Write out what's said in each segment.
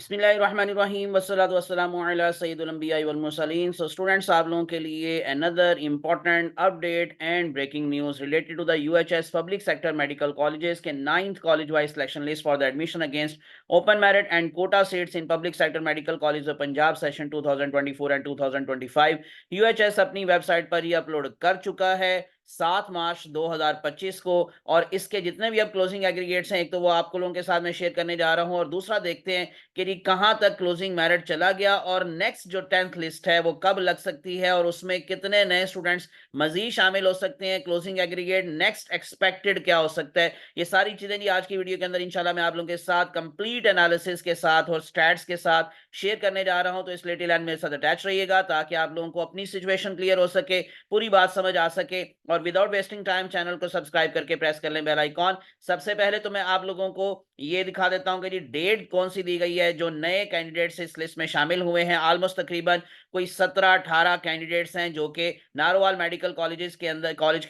बिस्मिल्लाहिर्रहमानिर्रहीम वस्सलातु वस्सलामु अला सय्यिदिल अंबिया वल मुरसलीन। सो स्टूडेंट्स, आप लोगों के लिए another important update and breaking news related to the UHS public sector medical colleges के 9th college wise selection list for the admission against open merit and quota seats in public sector medical college of Punjab session 2024 and 2025 UHS अपनी website पर ही upload कर चुका है 7 मार्च 2025 को। और इसके जितने भी अब क्लोजिंग एग्रीगेट्स हैं, एक तो वो आप लोगों के साथ में शेयर करने जा रहा हूं, और दूसरा देखते हैं कि कहां तक क्लोजिंग मेरिट चला गया और नेक्स्ट जो 10th लिस्ट है वो कब लग सकती है और उसमें कितने नए स्टूडेंट्स मजीद शामिल हो सकते हैं। क्लोजिंग एग्रीगेट नेक्स्ट एक्सपेक्टेड क्या हो सकता है, ये सारी चीजें जी आज की वीडियो के अंदर इंशाल्लाह मैं आप लोगों के साथ कंप्लीट एनालिसिस के साथ और स्टैट्स के साथ शेयर करने जा रहा हूं। तो इसलिए टिल एंड मेरे साथ अटैच रहिएगा ताकि आप लोगों को अपनी सिचुएशन क्लियर हो सके, पूरी बात समझ आ सके। और विदाउट वेस्टिंग टाइम चैनल को सब्सक्राइब करके प्रेस कर लें बेल आइकॉन। सबसे पहले तो मैं आप लोगों को ये दिखा देता हूं कि जी डेट कौन सी दी गई है जो नए कैंडिडेट्स इस लिस्ट में शामिल हुए हैं। ऑलमोस्ट तकरीबन कोई 17-18 कैंडिडेट्स हैं जो कि नारोवाल मेडिकल कॉलेज के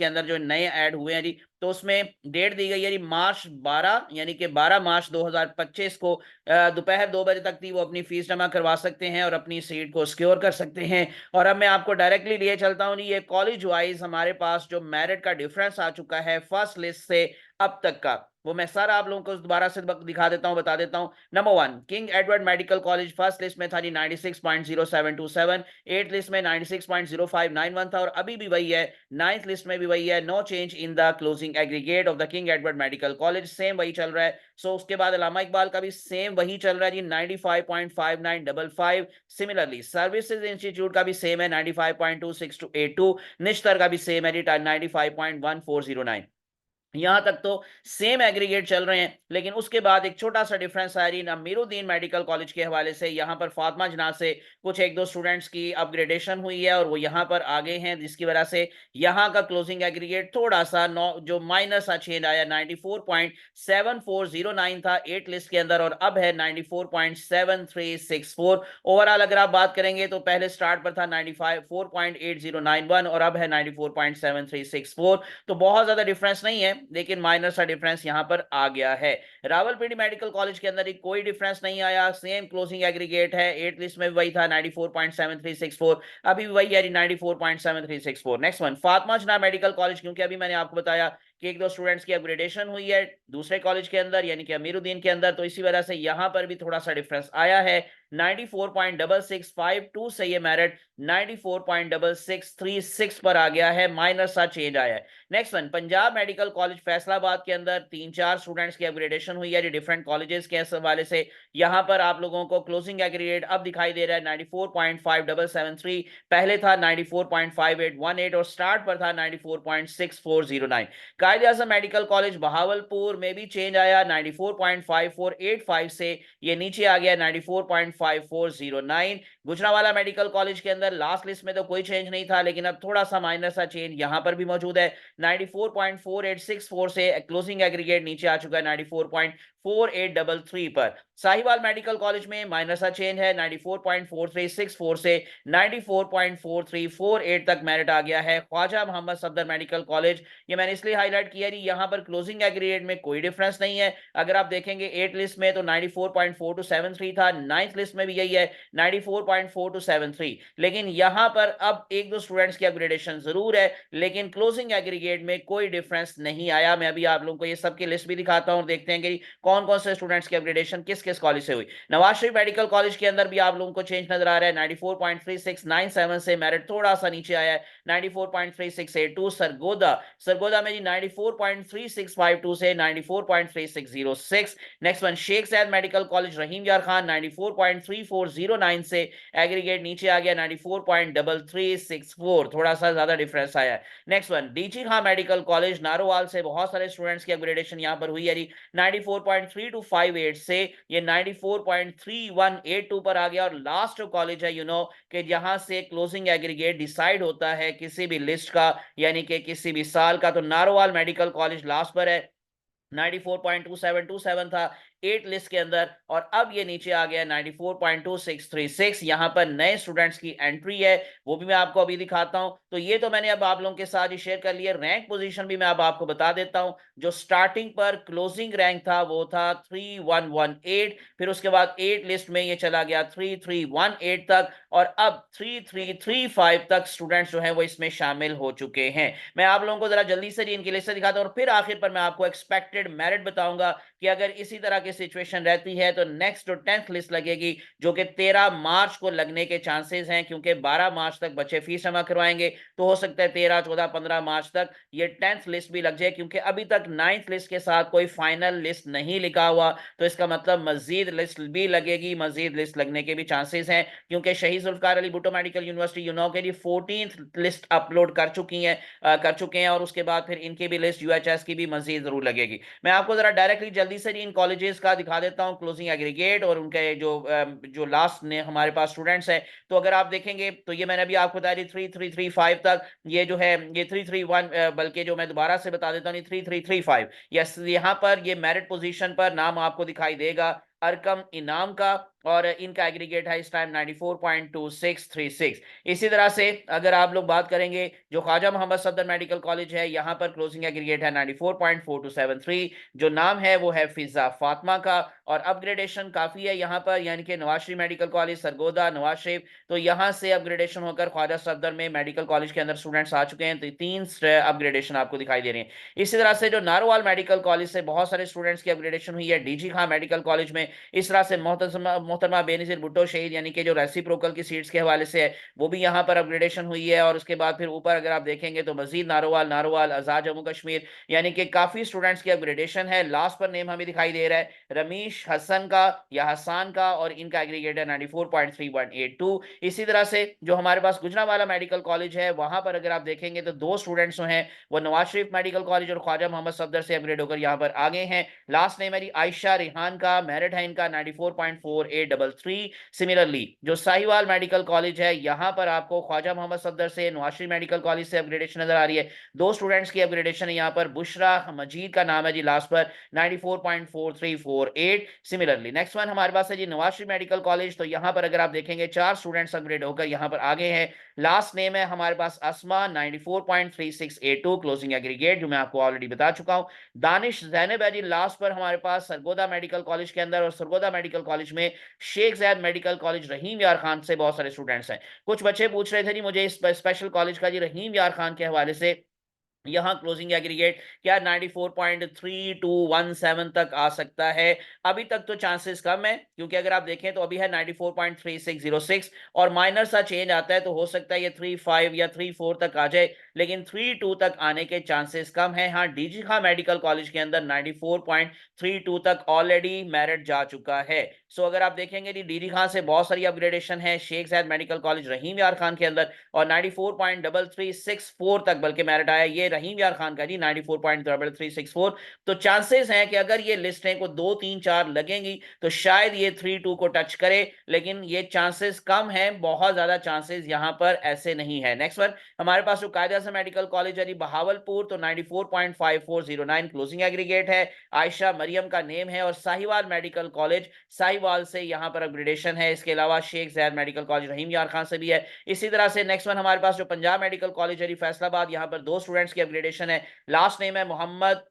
अंदर जो नए ऐड हुए हैं जी। तो उसमें डेट दी गई है जी मार्च 12, यानी कि 12 मार्च 2025 को दोपहर 2 बजे तक थी वो अपनी फीस जमा करवा सकते हैं और अपनी सीट को सिक्योर कर सकते हैं। और अब मैं आपको डायरेक्टली लिए चलता हूं जी, ये कॉलेज वाइज हमारे पास जो मेरिट का डिफरेंस आ चुका है फर्स्ट लिस्ट से अब तक का, वो मैं सारा आप लोगों को दोबारा से दिखा देता हूं, बता देता हूं। Number 1 king Edward medical college first list में था जी 96.0727, 8th लिस्ट में 96.0591 था और अभी भी वही है। 9th लिस्ट में भी वही है, no change in the closing aggregate of the King Edward medical college, same वही चल रहा है। सो उसके बाद अल्लामा इकबाल का भी सेम वही चल रहा है जी 95.5955। सिमिलरली सर्विसेज इंस्टीट्यूट का भी सेम है 95.2682, निश्तर का भी सेम है जी 95.1409। यहां तक तो सेम एग्रीगेट चल रहे हैं, लेकिन उसके बाद एक छोटा सा डिफरेंस आ रही अमीरुद्दीन मेडिकल कॉलेज के हवाले से। यहां पर फातिमा जना से कुछ एक दो स्टूडेंट्स की अपग्रेडेशन हुई है और वो यहां पर आगे हैं, जिसकी वजह से यहां का क्लोजिंग एग्रीगेट थोड़ा सा जो माइनस सा चेंज आया, 94.7409 था 8 लिस्ट के अंदर और अब है 94.7364। ओवरऑल अगर आप बात करेंगे तो पहले स्टार्ट पर था 94.8091 और अब है 94.7364। तो बहुत ज्यादा डिफरेंस नहीं है, लेकिन माइनर सा डिफरेंस यहां पर आ गया है। रावलपिंडी मेडिकल कॉलेज के अंदर कोई डिफरेंस नहीं आया, सेम क्लोजिंग एग्रीगेट है, 8 लिस्ट में वही था 94.7364, अभी वही है 94.7364। नेक्स्ट वन फातिमा जना मेडिकल कॉलेज, क्योंकि अभी मैंने आपको बताया कि एक दो स्टूडेंट्स की अपग्रेडेशन हुई है दूसरे कॉलेज के अंदर यानी कि अमीरुद्दीन के अंदर, तो इसी वजह से यहां पर भी थोड़ा सा डिफरेंस आया है। 94.6652 से ये मेरिट 94.6636 पर आ गया है, माइनर सा चेंज आया है। Next one Punjab medical college Faisalabad के अंदर 3-4 स्टूडेंट्स की अपग्रेडेशन हुई है डिफरेंट कॉलेजेस के हवाले से। यहां पर आप लोगों को क्लोजिंग एग्रीगेट अब दिखाई दे रहा है 94.5773, पहले था 94.5818 और स्टार्ट पर था 94.6409। कायदे आजम मेडिकल कॉलेज बहावलपुर में भी चेंज आया, 94.5485 से ये नीचे आ गया 94.5409। गुजरावाला मेडिकल कॉलेज के अंदर लास्ट लिस्ट में तो कोई चेंज नहीं था, लेकिन अब थोड़ा सा माइनर सा चेंज यहां पर भी मौजूद है, 94.4864 से क्लोजिंग एग्रीगेट नीचे आ चुका है 94.4833 पर। साहिवाल मेडिकल कॉलेज में माइनर सा चेंज है, 94.4364 से 94.4348 तक मेरिट आ गया है। ख्वाजा मोहम्मद सफदर मेडिकल कॉलेज, ये मैंने इसलिए हाईलाइट किया है, यहां पर क्लोजिंग एग्रीगेट में कोई डिफरेंस नहीं है। अगर आप देखेंगे 8 लिस्ट में तो 94.4273 था, 9th लिस्ट में भी यही है 94.4273, लेकिन यहां पर अब एक दो स्टूडेंट्स की अपग्रेडेशन जरूर है, लेकिन क्लोजिंग एग्रीगेट में कोई डिफरेंस नहीं आया। मैं अभी आप लोगों को ये सबकी लिस्ट भी दिखाता हूं और देखते हैं कि कौन कौन से स्टूडेंट्स की अपग्रेडेशन किस किस कॉलेज से हुई। नवाज शरीफ मेडिकल कॉलेज के अंदर भी आप लोगों को चेंज नजर आ रहा है, 94.3697 से मेरिट थोड़ा सा नीचे आया है 94.3682। सरगोदा में जी 94.3652 से 94.3606। Next one Sheikh Zayed medical college Rahim Yar Khan, 94.3409 से एग्रीगेट नीचे आ गया 94.3364, थोड़ा सा ज्यादा डिफरेंस आया है। Next one DG Khan medical college Narowal से बहुत सारे स्टूडेंट्स की अपग्रेडेशन यहां पर हुई है, 94.3258 से ये 94.3182 पर आ गया। और लास्ट कॉलेज है कि जहां से क्लोजिंग एग्रीगेट डिसाइड होता है किसी भी लिस्ट का यानी कि किसी भी साल का, तो नारोवाल मेडिकल कॉलेज लास्ट पर है, 94.2727 था, 8 लिस्ट के अंदर, और अब ये नीचे आ गया 94.2636। यहाँ पर नए स्टूडेंट्स की एंट्री है, वो भी मैं आपको अभी दिखाता हूं। तो ये तो मैंने अब आप लोगों के साथ ही शेयर कर लिया। रैंक पोजीशन भी मैं अब आपको बता देता हूं। जो स्टार्टिंग पर क्लोजिंग रैंक था वो था 3118, फिर उसके बाद 8 लिस्ट में ये चला गया 3318 तक, और अब 3335 तक स्टूडेंट्स जो हैं वो इसमें शामिल हो चुके हैं। मैं आप लोगों को जरा जल्दी से इनकी लिस्ट दिखाता हूं, और फिर आखिर पर मैं आपको एक्सपेक्टेड मेरिट बताऊंगा कि अगर इसी तरह की सिचुएशन रहती है तो नेक्स्ट जो 10th लिस्ट लगेगी, जो कि 13 मार्च को लगने के चांसेस हैं, क्योंकि 12 मार्च तक बच्चे फीस जमा करवाएंगे, तो हो सकता है 13, 14, 15 मार्च तक ये 10th लिस्ट भी लग जाए, क्योंकि अभी तक 9th लिस्ट के साथ कोई फाइनल लिस्ट नहीं लिखा हुआ। तो इसका मतलब मजीद लिस्ट भी लगेगी, मजीद लिस्ट लगने के भी चांसेस हैं, क्योंकि शहीद जुल्फकार अली भुट्टो मेडिकल यूनिवर्सिटी यूनो के लिए 14th लिस्ट अपलोड कर चुके हैं, और उसके बाद फिर इनकी भी लिस्ट यूएचएस की भी मजीद जरूर लगेगी। मैं आपको जरा डायरेक्टली जल्दी से इन कॉलेजेस का दिखा देता हूं क्लोजिंग एग्रीगेट, और उनके जो लास्ट ने हमारे पास स्टूडेंट्स हैं। तो अगर आप देखेंगे तो ये मैंने अभी आपको बताया 3335 तक, ये जो है ये 331, बल्कि जो मैं दोबारा से बता देता हूँ 3335। यस, यहाँ पर ये मेरिट पोजीशन पर नाम आपको दिखाई देगा अरकम इनाम का, और इनका एग्रीगेट है इस टाइम 94.2636। इसी तरह से अगर आप लोग बात करेंगे जो ख्वाजा मोहम्मद सफदर मेडिकल कॉलेज है, यहाँ पर क्लोजिंग एग्रीगेट है 94.4273। जो नाम है वो है फिजा फातिमा का, और अपग्रेडेशन काफी है यहाँ पर, यानी कि नवाज शरीफ मेडिकल कॉलेज, सरगोदा, नवाज शरीफ, तो यहाँ से अपग्रेडेशन होकर ख्वाजा सफदर में मेडिकल कॉलेज के अंदर स्टूडेंट्स आ चुके हैं। तो 3 अपग्रेडेशन आपको दिखाई दे रही है। इसी तरह से जो नारोवाल मेडिकल कॉलेज से बहुत सारे स्टूडेंट्स की अपग्रेडेशन हुई है डीजी खां मेडिकल कॉलेज में। इस तरह से मोहतरमा बेनजीर भुट्टो शहीद, यानी कि जो रेसिप्रोकल की सीट्स के हवाले से है, वो भी यहाँ पर अपग्रेडेशन हुई है। और उसके बाद फिर ऊपर अगर आप देखेंगे तो मजीद नारोवाल आजाद जम्मू कश्मीर, यानी कि काफी स्टूडेंट्स की अपग्रेडेशन है। लास्ट पर नेम हमें दिखाई दे रहा है रमीश हसन का या हसान का, और इनका एग्रीगेट है 94.3182। इसी तरह से जो हमारे पास गुजरांवाला मेडिकल कॉलेज है, वहां पर अगर आप देखेंगे तो 2 स्टूडेंट्स जो हैं वो नवाज शरीफ मेडिकल कॉलेज और ख्वाजा मोहम्मद सफदर से अपग्रेड होकर यहाँ पर आ गए हैं। लास्ट नेम है आयशा रिहान का, मेरिट है इनका 94.4833। सिमिलरली जो साहिवाल मेडिकल कॉलेज है, यहाँ पर आपको ख्वाजा मोहम्मद सफदर से नवाज शरीफ मेडिकल कॉलेज से अपग्रेडेशन नजर आ रही है। 2 स्टूडेंट्स की अपग्रेडेशन है यहाँ पर, बुशरा मजीद का नाम है जी लास्ट पर 94.4348। सिमिलरली नेक्स्ट वन हमारे पास है जी नवाज शरीफ मेडिकल कॉलेज, तो यहाँ पर अगर आप देखेंगे 4 स्टूडेंट्स अपग्रेड होकर यहाँ पर आ गए हैं। लास्ट नेम है हमारे पास अस्मा 94.3682 क्लोजिंग एग्रीगेट, जो मैं आपको ऑलरेडी बता चुका हूं। दानिश जैनब है जी लास्ट पर हमारे पास सरगोदा मेडिकल कॉलेज के अंदर, और सरगोदा मेडिकल कॉलेज में शेख जैद मेडिकल कॉलेज रहीम यार खान से बहुत सारे स्टूडेंट्स हैं। कुछ बच्चे पूछ रहे थे जी मुझे इस स्पेशल कॉलेज का जी रहीम यार खान के हवाले से, यहाँ क्लोजिंग एग्रीगेट क्या 94.3217 तक आ सकता है? अभी तक तो चांसेस कम है, क्योंकि अगर आप देखें तो अभी है 94.3606, और माइनर सा चेंज आता है तो हो सकता है ये 35 या 34 तक आ जाए, लेकिन 32 तक आने के चांसेस कम है। हाँ, डीजी खां मेडिकल कॉलेज के अंदर 94.32 तक ऑलरेडी मेरिट जा चुका है। सो अगर आप देखेंगे डीजी खां से बहुत सारी अपग्रेडेशन है, शेख जैद मेडिकल कॉलेज रहीम यार खान के अंदर, और 94.3364 तक बल्कि मेरिट आया ये रहीम यार खान का जी 94.3364। तो चांसेस हैं कि अगर ये लिस्टें को 2, 3, 4 लगेंगी तो शायद ये 32 को टच करे, लेकिन ये चांसेस कम है, बहुत ज्यादा चांसेस यहां पर ऐसे नहीं है। नेक्स्ट वन हमारे पास जो कायदा से मेडिकल कॉलेज है बहावलपुर, तो 94.5409 क्लोजिंग एग्रीगेट है, आयशा मरियम का नेम है, और साहिवाल मेडिकल कॉलेज साहिवाल से यहां पर अपग्रेडेशन है। इसके अलावा शेख जैद मेडिकल कॉलेज रहीम यार खान से भी है। इसी तरह से नेक्स्ट वन हमारे पास जो पंजाब मेडिकल कॉलेज है फैसलाबाद, यहाँ पर 2 स्टूडेंट्स की अपग्रेडेशन है। लास्ट नेम है मोहम्मद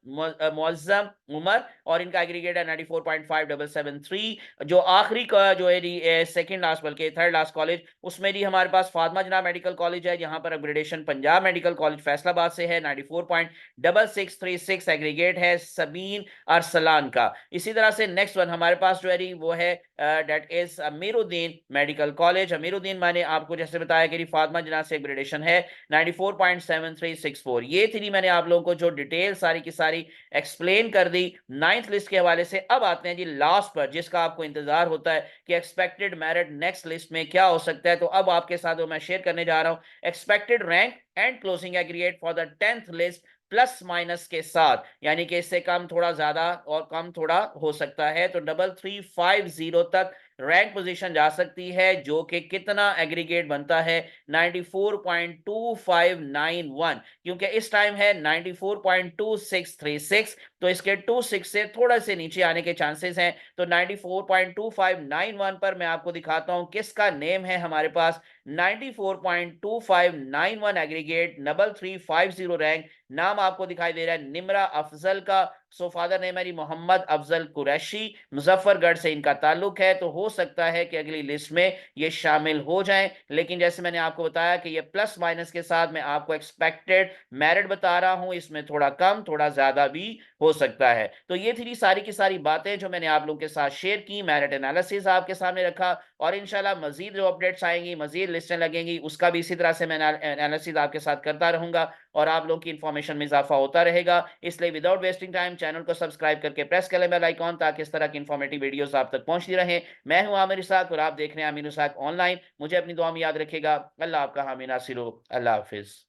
मुअज्जम उमर, और इनका एग्रीगेट है 94.5773। जो आखिरी का जो है सेकंड लास्ट बल्कि थर्ड लास्ट कॉलेज, उसमें जी हमारे पास फातिमा जना मेडिकल कॉलेज है, यहाँ पर upgradation Punjab medical college Faisalabad से है 94.6636 एग्रीगेट है सबीन अरसलान का। इसी तरह से नेक्स्ट वन हमारे पास जो है वो है date is Amiruddin medical college. Amiruddin मैंने आपको जैसे बताया कि फातिमा जना से अपग्रेडेशन है 94.7364। ये थी मैंने आप लोगों को जो डिटेल सारी की सारी एक्सप्लेन कर दी 9th लिस्ट के हवाले से। अब आते हैं जी लास्ट पर, जिसका आपको इंतजार होता है कि एक्सपेक्टेड मेरिट नेक्स्ट लिस्ट में क्या हो सकता है। तो अब आपके साथ वो मैं शेयर करने जा रहा हूं expected rank and closing aggregate for the 10th list plus minus के साथ, यानी कि इससे कम थोड़ा ज्यादा और कम थोड़ा हो सकता है। तो 3350 तक रैंक पोजीशन जा सकती है, जो कि कितना एग्रीगेट बनता है 94.2591, क्योंकि इस टाइम है 94.2636, तो इसके 26 से थोड़ा से नीचे आने के चांसेस हैं। तो 94.2591 पर मैं आपको दिखाता हूं किसका नेम है हमारे पास। 94.2591 एग्रीगेट, डबल 350 रैंक। नाम आपको दिखाई दे रहा है निमरा अफजल का। सो फादर नेम है जी मोहम्मद अफजल कुरैशी, मुजफ्फरगढ़ से इनका ताल्लुक है। तो हो सकता है कि अगली लिस्ट में ये शामिल हो जाएं, लेकिन जैसे मैंने आपको बताया कि ये प्लस माइनस के साथ मैं आपको एक्सपेक्टेड मेरिट बता रहा हूं, इसमें थोड़ा कम थोड़ा ज्यादा भी हो सकता है। तो ये थी सारी की सारी बातें जो मैंने आप लोगों के साथ शेयर की, मेरिट एनालिसिस आपके सामने रखा, और इंशाल्लाह मजीद जो अपडेट्स आएंगी, मजीद लिस्टें लगेंगी, उसका भी इसी तरह से मैं एनालिसिस आपके साथ करता रहूंगा और आप लोगों की इन्फॉर्मेशन में इजाफा होता रहेगा। इसलिए विदाउट वेस्टिंग टाइम चैनल को सब्सक्राइब करके प्रेस कर लें बेल आइकॉन, ताकि इस तरह की इन्फॉर्मेटिव वीडियोस आप तक पहुंचती रहे। मैं हूं आमिर इसाक और आप देख रहे हैं आमिर इसाक ऑनलाइन। मुझे अपनी दुआ में याद रखिएगा। अल्लाह आपका हामी नासिर हो। अल्लाह हाफिज।